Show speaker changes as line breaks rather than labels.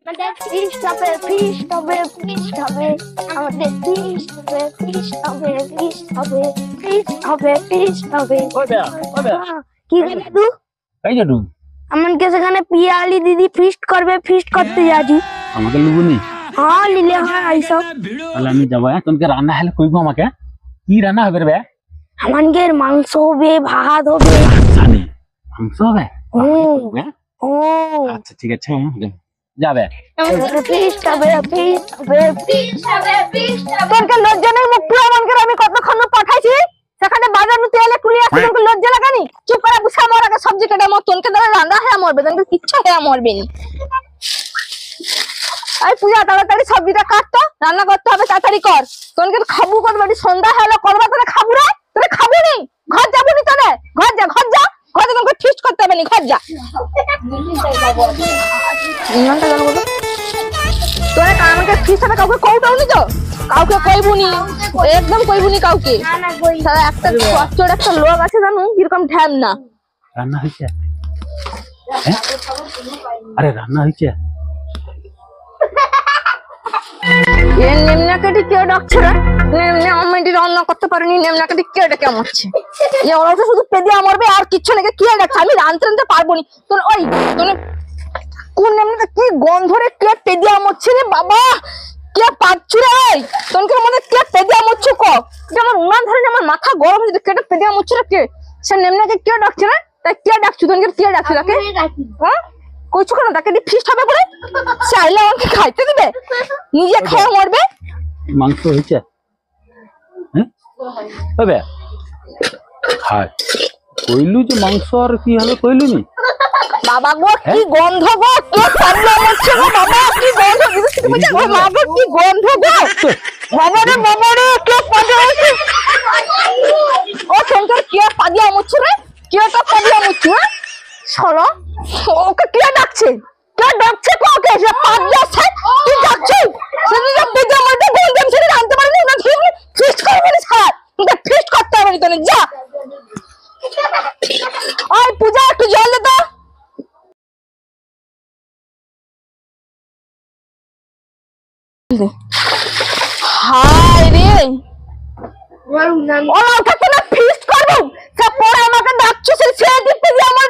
আমাদের ফিস্ট হবে, ফিস্ট হবে, ফিস্ট হবে। আমাদের ফিস্ট হবে, ফিস্ট হবে, ফিস্ট হবে, ফিস্ট হবে, ফিস্ট হবে। কি রে দাদু?
এই যে
আমাকে সেখানে পিয়ালি দিদি ফিস্ট করবে, ফিস্ট করতে যাচ্ছি।
আমাকে লুবুনি
হ্যাঁ নিলে হয় আইসব।
তাহলে আমি যাবো। তোমাকে রান্না হলে কইবো আমাকে কি রান্না হবে রে?
আমাদের মাংস হবে, ভাত হবে।
জানি মাংস হবে।
ও
আচ্ছা ঠিক আছে যাবে।
ফিস্ট হবে, ফিস্ট হবে, ফিস্ট হবে, ফিস্ট হবে। তোর লজ্জা নেই? মুখ পুরো আমাকে আমি কতক্ষণ পাঠাইছি সেখানে বাজানো তেলে কুলি আসছে, তোর লজ্জা লাগানি? চুপ করে বুঝা মর আগে সবজি কাটা মর, তোনকে ধরে রান্না হ্যাঁ মরবে, তোনকে কিচ্ছু হ্যাঁ মরবে নি। এই পূজা তাড়াতাড়ি সবজিটা কাটতো, রান্না করতে হবে, তাড়াতাড়ি কর। তোনকে খাবু কত বাড়ি সন্ধ্যা হলো করবা, তোরে খাবু রে? তোরে খাবু নি? ঘর যাবো নি তোরে? ঘর যা, ঘর যা, ঘর যা, তোকে ফিস্ট করতে হবে নি, ঘর যা। তোরে আমাকে ফিস্ট হবে কাউকে কইটাও নি তো? কাউকে কইবুনি, একদম কইবুনি কাউকে। সারা একটা চচ্চড় একটা লোক আছে জানো কিরকম ঢ্যাম না।
রান্না হয়েছে? আরে রান্না হয়েছে?
নেমনাকাটি কে ডাকছে রে? আমি রান্না করতে পারিনি, নেমনাকাটি কে ডেকে মরছে? ওরা তো শুধু পেদিয়া মরবে আর কিচ্ছু নাকি, কে ডাকছে? আমি রাঁধতে পারবো নি। তোর ওই তোর কোন নেমনাটা কি গন্ধ রে? কে পেদিয়া মরছে রে বাবা? কে পাচ্ছু রে? তোনকে মধ্যে কে পেদিয়া মরছে ক? আমার উনান ধরে আমার মাথা গরম হয়ে যায়। কেটে পেদিয়া মরছে রে কে? সে নেমনাকে কে ডাকছে রে? তাই কে ডাকছু? তোনকে কে ডাকছে তাকে? হ্যাঁ কইছো কেন? তাকে ফিস্ট হবে বলে সে আইলে আমাকে খাইতে দিবে? নিজে খাওয়া মরবে।
মাংস হয়েছে? হবে খায় কইলু যে মাংস আর কি হবে কইলু নি?
বাবা গো কি গন্ধ গো, কে পাগলা হচ্ছে গো বাবা, কি গন্ধ দিদি বুঝা গো বাবা, কি গন্ধ গো বাবা রে কে পাগলা হচ্ছে? ও শঙ্কর কে পাগলা হচ্ছে রে? কেটা পাগলা হচ্ছে? শালা ওকে কে ডাকছে? কে ডাকছে কাকে? সে পাগলা আছে কি ডাকছে? সে নিজে পেজা মধ্যে বলতাম সেটা জানতে পারিনি না, তুমি ফিস্ট করবে না স্যার, তুমি ফিস্ট করতে হবে না যা। ওই পূজা একটু জল দে তো। হায় রে ওরা ওটাকে না ফিস্ট করবো, সে পরে আমাকে ডাকছে, সে দিতে দিয়ে আমার